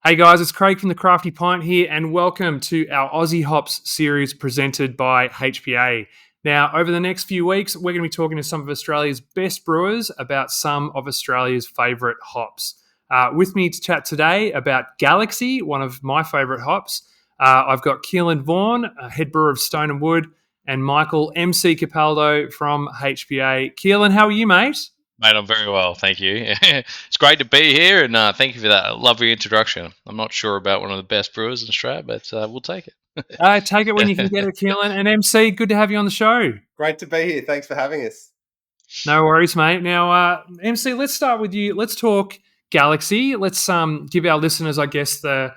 Hey guys, it's Craig from the Crafty Pint here, and welcome to our Aussie Hops series presented by HPA. Now, over the next few weeks, we're going to be talking to some of Australia's best brewers about some of Australia's favourite hops. With me to chat today about Galaxy, one of my favourite hops, I've got Caolan Vaughan, head brewer of Stone and Wood, and Michael MC Capaldo from HPA. Caolan, how are you, mate? Mate, I'm very well, thank you. It's great to be here, and thank you for that lovely introduction. I'm not sure about one of the best brewers in Australia, but we'll take Take it when you can get it, Caolan. And MC, good to have you on the show. Great to be here. Thanks for having us. No worries, mate. Now, MC, let's start with you. Let's talk Galaxy. Let's give our listeners, I guess, the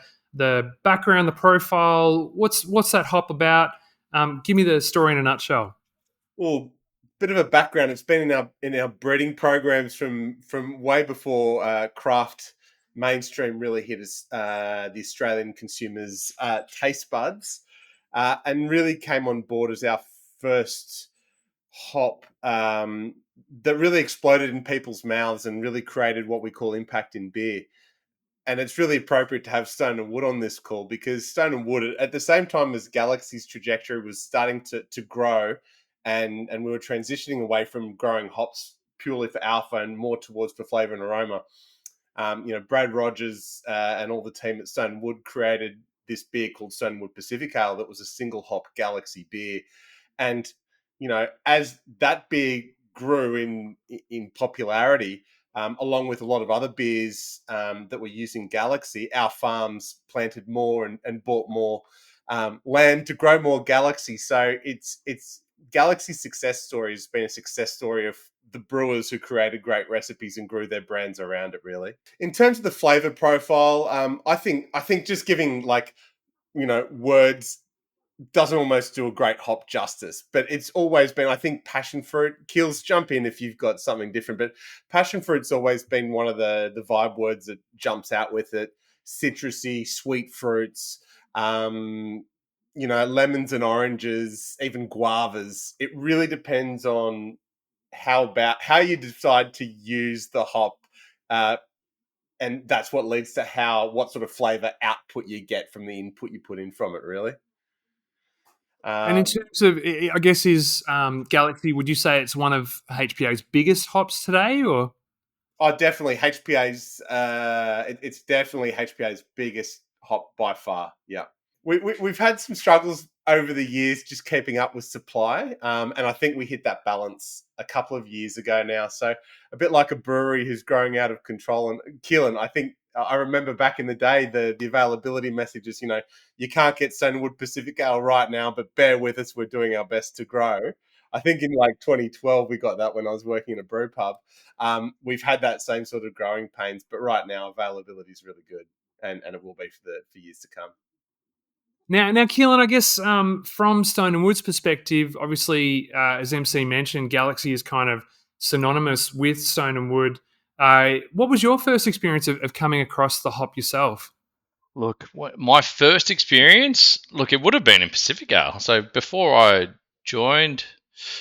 background, the profile. What's that hop about? Give me the story in a nutshell. Well, bit of a background. It's been in our breeding programs from way before craft mainstream really hit us, the Australian consumers' taste buds, and really came on board as our first hop that really exploded in people's mouths and really created what we call impact in beer. And it's really appropriate to have Stone and Wood on this call because Stone and Wood, at the same time as Galaxy's trajectory was starting to grow, and we were transitioning away from growing hops purely for alpha and more towards for flavor and aroma. Brad Rogers and all the team at Stone and Wood created this beer called Stone and Wood Pacific Ale that was a single hop Galaxy beer. And, as that beer grew in popularity, along with a lot of other beers that were using Galaxy, our farms planted more and bought more land to grow more Galaxy. So it's Galaxy's success story has been a success story of the brewers who created great recipes and grew their brands around it. Really, in terms of the flavor profile, I think just giving words doesn't almost do a great hop justice, but it's always been, I think, passion fruit. Kills, jump in if you've got something different, but passion fruit's always been one of the vibe words that jumps out with it. Citrusy, sweet fruits, lemons and oranges, even guavas. It really depends on how you decide to use the hop, and that's what leads to what sort of flavor output you get from the input you put in from it, really. And in terms of, I guess, is Galaxy, would you say it's one of HPA's biggest hops today, or? Oh, definitely HPA's. It's definitely HPA's biggest hop by far. Yeah, we've had some struggles over the years just keeping up with supply, and I think we hit that balance a couple of years ago now. So a bit like a brewery who's growing out of control. And Caolan, I think I remember back in the day the availability messages. You can't get Stone Wood Pacific Ale right now, but bear with us. We're doing our best to grow. I think in 2012 we got that when I was working in a brew pub. We've had that same sort of growing pains, but right now availability is really good, and it will be for years to come. Now, Caolan, I guess from Stone and Wood's perspective, obviously, as MC mentioned, Galaxy is kind of synonymous with Stone and Wood. What was your first experience of coming across the hop yourself? Look, my first experience, it would have been in Pacific Ale. So before I joined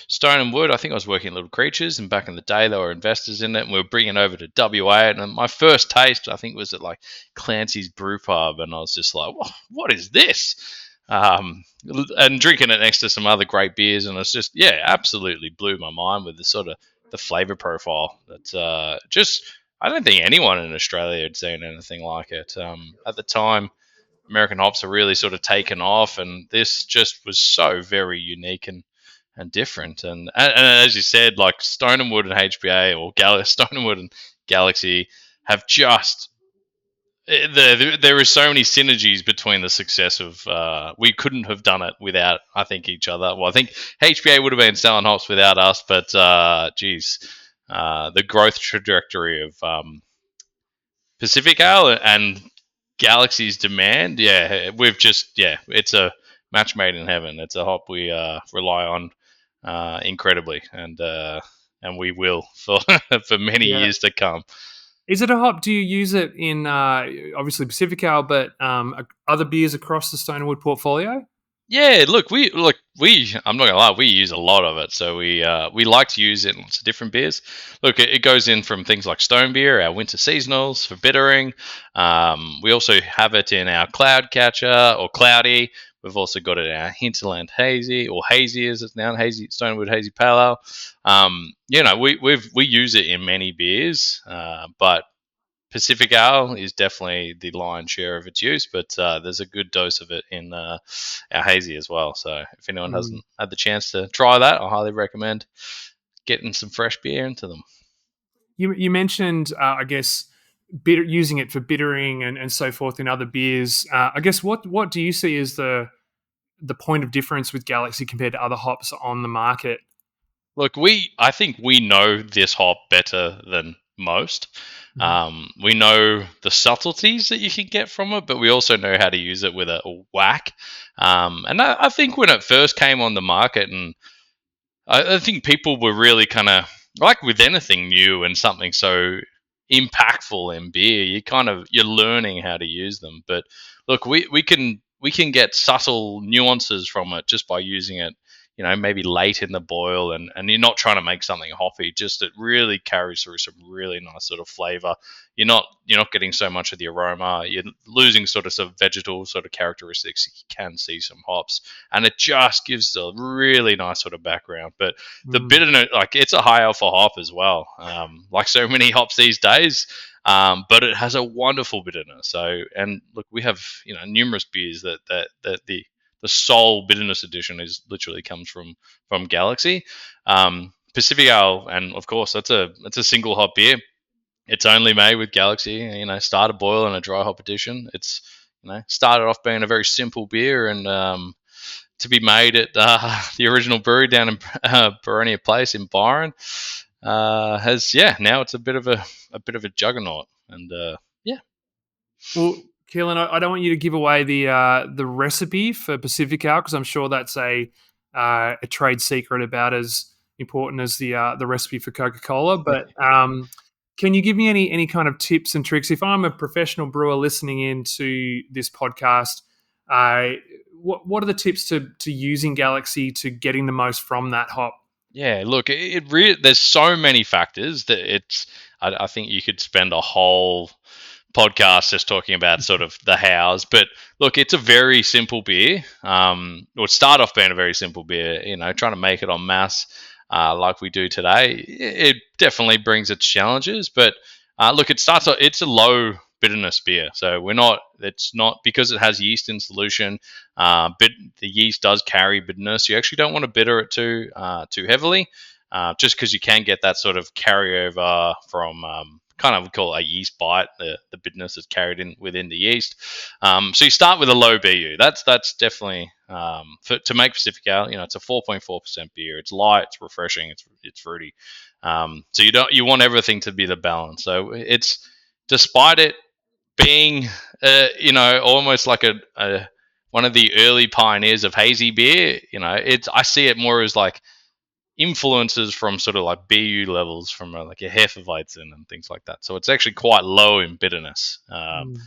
Stone and Wood, I think I was working at Little Creatures, and back in the day, there were investors in it, and we were bringing it over to WA. And my first taste, I think, was at Clancy's Brew Pub, and I was just like, "What is this?" And drinking it next to some other great beers, and it's just, absolutely blew my mind with the sort of the flavor profile. That I don't think anyone in Australia had seen anything like it. At the time, American hops are really sort of taken off, and this just was so very unique and different. And as you said, Stone and Wood and HPA, or Stone and Wood and Galaxy, have just there are so many synergies between the success of. We couldn't have done it without, I think, each other. Well, I think HPA would have been selling hops without us, but the growth trajectory of Pacific Ale and Galaxy's demand, it's a match made in heaven. It's a hop we rely on incredibly, and we will for for many years to come. Is it a hop? Do you use it in obviously Pacific Ale, but other beers across the Stone and Wood portfolio? Yeah, look, we. I'm not gonna lie, we use a lot of it, so we like to use it in lots of different beers. Look, it goes in from things like stone beer, our winter seasonals for bittering. We also have it in our cloud catcher or cloudy. We've also got it in our hinterland hazy or hazy as it's now, hazy stonewood hazy pale ale. We use it in many beers, but Pacific Ale is definitely the lion's share of its use, but there's a good dose of it in our hazy as well. So if anyone Mm. hasn't had the chance to try that, I highly recommend getting some fresh beer into them. You mentioned, I guess, using it for bittering and so forth in other beers. I guess what do you see as the point of difference with Galaxy compared to other hops on the market? Look, I think we know this hop better than most. Mhm. We know the subtleties that you can get from it, but we also know how to use it with a whack. And I think when it first came on the market, and I think people were really kind of like with anything new and something so impactful in beer, you're learning how to use them. But look, we can get subtle nuances from it just by using it. Maybe late in the boil, and you're not trying to make something hoppy. Just it really carries through some really nice sort of flavor. You're not getting so much of the aroma. You're losing sort of some vegetal sort of characteristics. You can see some hops, and it just gives a really nice sort of background. But the Mm. bitterness, like it's a high alpha hop as well, like so many hops these days. But it has a wonderful bitterness. So, and look, we have numerous beers that the sole bitterness addition is literally comes from Galaxy. Pacific Ale, and of course it's a single hop beer. It's only made with Galaxy. Starter boil and a dry hop addition. It's started off being a very simple beer, and to be made at the original brewery down in Boronia Place in Byron has now it's a bit of a juggernaut, and yeah. Well, Keelan, I don't want you to give away the recipe for Pacific Ale because I'm sure that's a trade secret about as important as the recipe for Coca Cola. But can you give me any kind of tips and tricks if I'm a professional brewer listening into this podcast? Uh, what are the tips to using Galaxy to getting the most from that hop? Yeah, look, it really there's so many factors that it's. I think you could spend a whole podcast just talking about sort of the hows. But look, it's a very simple beer. Or start off being a very simple beer. Trying to make it on mass like we do today, it definitely brings its challenges. But look, it's a low bitterness beer, so we're not. It's not because it has yeast in solution. But the yeast does carry bitterness. You actually don't want to bitter it too heavily, just because you can get that sort of carryover from kind of we call it a yeast bite. The bitterness is carried in within the yeast. So you start with a low BU. That's definitely to make Pacific Ale. It's a 4.4% beer. It's light. It's refreshing. It's fruity. So you want everything to be the balance. So it's despite it being almost like a one of the early pioneers of hazy beer. It's I see it more as like influences from sort of like BU levels from like a Hefeweizen and things like that. So it's actually quite low in bitterness. Mm.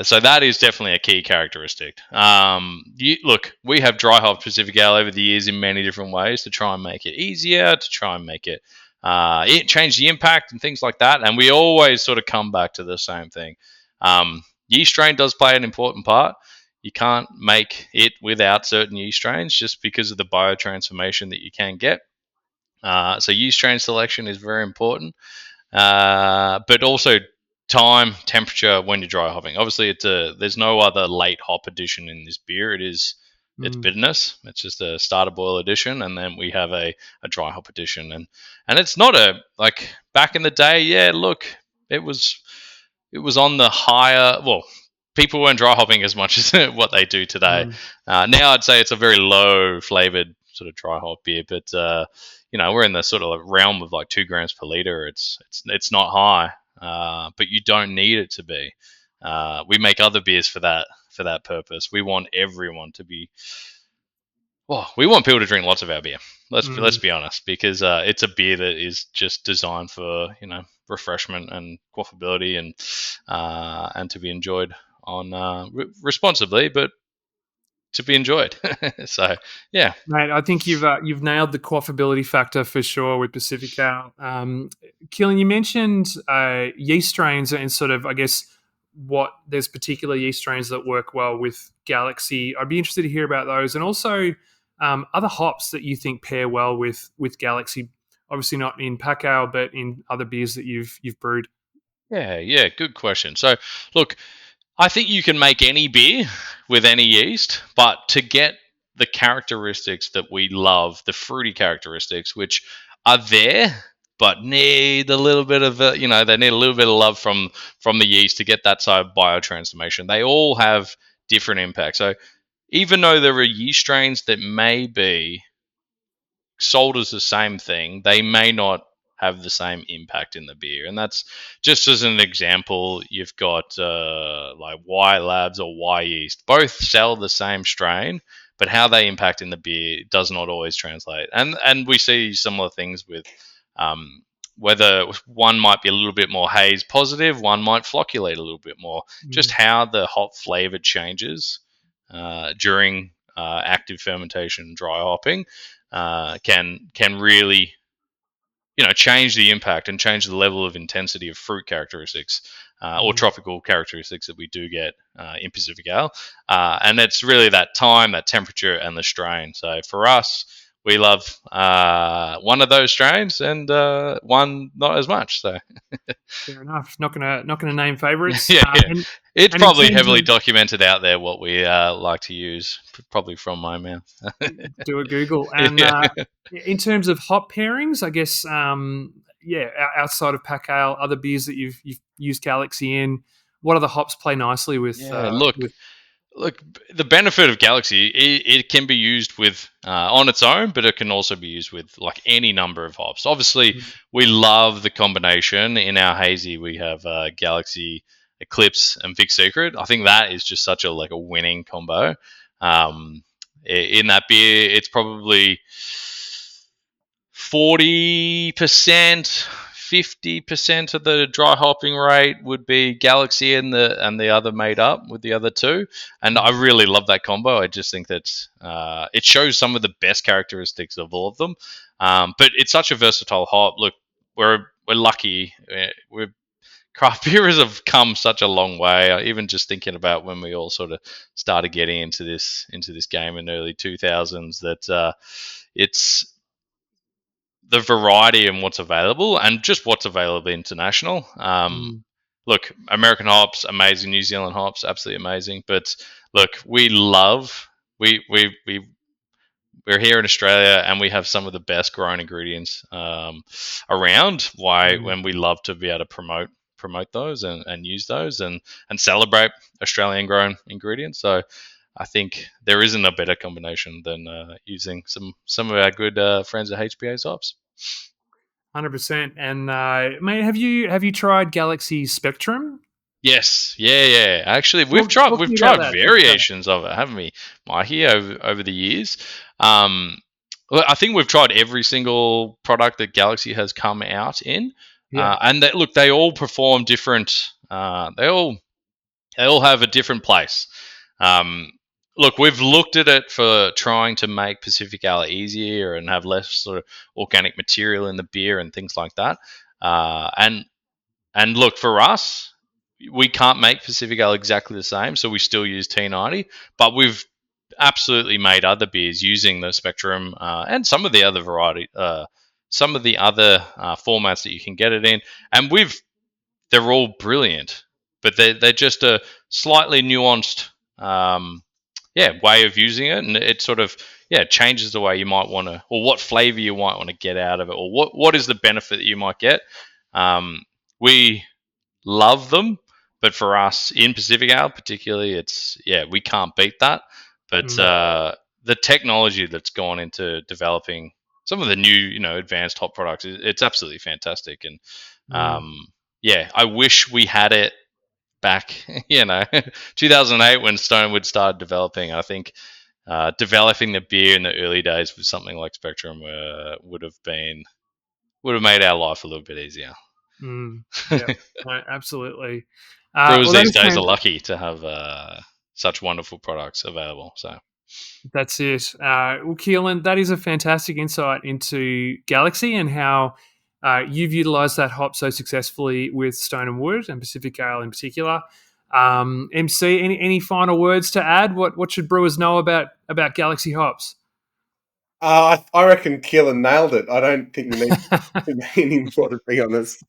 So that is definitely a key characteristic. Look, we have dry hop Pacific Ale over the years in many different ways to try and make it easier, to try and make it change the impact and things like that. And we always sort of come back to the same thing. Yeast strain does play an important part. You can't make it without certain yeast strains just because of the biotransformation that you can get. So yeast strain selection is very important, but also time, temperature when you're dry hopping. Obviously, there's no other late hop addition in this beer. It's Mm. bitterness. It's just a starter boil addition, and then we have a dry hop addition, and it's not a like back in the day. Yeah, look, it was it was on the higher. Well, people weren't dry hopping as much as what they do today. Mm. Now I'd say it's a very low flavored sort of dry hop beer, but we're in the sort of realm of like 2 grams per liter. It's not high, but you don't need it to be. We make other beers for that purpose. We want everyone to be. Well, we want people to drink lots of our beer. Let's Mm. be honest, because it's a beer that is just designed for refreshment and quaffability and to be enjoyed on responsibly, but to be enjoyed. So yeah. Mate, I think you've nailed the quaffability factor for sure with Pacifico. Keelan, you mentioned yeast strains and sort of, I guess, there's particular yeast strains that work well with Galaxy. I'd be interested to hear about those, and also other hops that you think pair well with Galaxy. Obviously not in Pale Ale, but in other beers that you've brewed. Yeah, good question. So look, I think you can make any beer with any yeast, but to get the characteristics that we love, the fruity characteristics, which are there, but need a little bit of they need a little bit of love from the yeast to get that side of biotransformation. They all have different impacts. So even though there are yeast strains that may be sold as the same thing, they may not have the same impact in the beer. And that's just as an example, you've got like Y Labs or Y Yeast. Both sell the same strain, but how they impact in the beer does not always translate. And we see similar things with whether one might be a little bit more haze positive, one might flocculate a little bit more. Just how the hop flavor changes during active fermentation, dry hopping, can really change the impact and change the level of intensity of fruit characteristics or tropical characteristics that we do get in Pacific Ale. And it's really that time, that temperature, and the strain. So for us, we love one of those strains and one not as much. So fair enough. Not gonna name favourites. yeah. It's and probably heavily documented out there what we like to use, probably from my mouth. Do a Google. And in terms of hop pairings, I guess, outside of Pale Ale, other beers that you've used Galaxy in, what other hops play nicely with? Look, the benefit of Galaxy, it can be used with on its own, but it can also be used with like any number of hops. Obviously, we love the combination. In our hazy, we have Galaxy, Eclipse, and Vic Secret. I think that is just such a winning combo. In that beer, it's probably 40%, 50% of the dry hopping rate would be Galaxy, and the other made up with the other two. And I really love that combo. I just think that it shows some of the best characteristics of all of them. But it's such a versatile hop. Look, we're lucky. Craft beerers have come such a long way. Even just thinking about when we all sort of started getting into this game in the early 2000s, that it's the variety and what's available, and just what's available international. Look, American hops, amazing. New Zealand hops, absolutely amazing. But look, we're here in Australia, and we have some of the best grown ingredients around. When we love to be able to promote those and use those and celebrate Australian grown ingredients. So I think there isn't a better combination than using some of our good friends at HPA's hops. 100%. And mate, have you tried Galaxy Spectrum? Yes, yeah. Actually, we've tried variations of it, haven't we, Mikey, over the years. I think we've tried every single product that Galaxy has come out in, and they all perform different. They all have a different place. Look, we've looked at it for trying to make Pacific Ale easier and have less sort of organic material in the beer and things like that. And look, for us, we can't make Pacific Ale exactly the same, so we still use T90. But we've absolutely made other beers using the Spectrum and some of the other formats that you can get it in, and they're all brilliant, but they're just a slightly nuanced way of using it, and it sort of changes the way you might want to, or what flavor you might want to get out of it, or what is the benefit that you might get. We love them, but for us in Pacific Ale particularly, we can't beat that. But the technology that's gone into developing some of the new advanced hop products, it's absolutely fantastic. And I wish we had it back 2008 when Stonewood started developing. I think developing the beer in the early days with something like Spectrum would have made our life a little bit easier. Yeah, absolutely. Brewers these days are lucky to have such wonderful products available. So That's it. Well, Caolan, that is a fantastic insight into Galaxy and how you've utilised that hop so successfully with Stone and Wood and Pacific Ale in particular. MC, any final words to add? What should brewers know about Galaxy hops? I reckon Keelan nailed it. I don't think we need to any more, to be honest.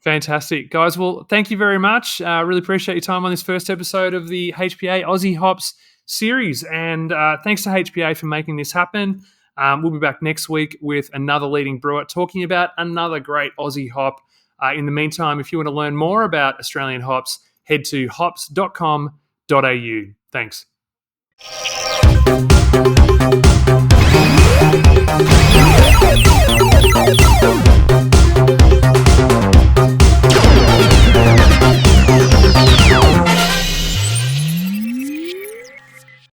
Fantastic, guys. Well, thank you very much. Really appreciate your time on this first episode of the HPA Aussie Hops series. And thanks to HPA for making this happen. We'll be back next week with another leading brewer talking about another great Aussie hop. In the meantime, if you want to learn more about Australian hops, head to hops.com.au. Thanks.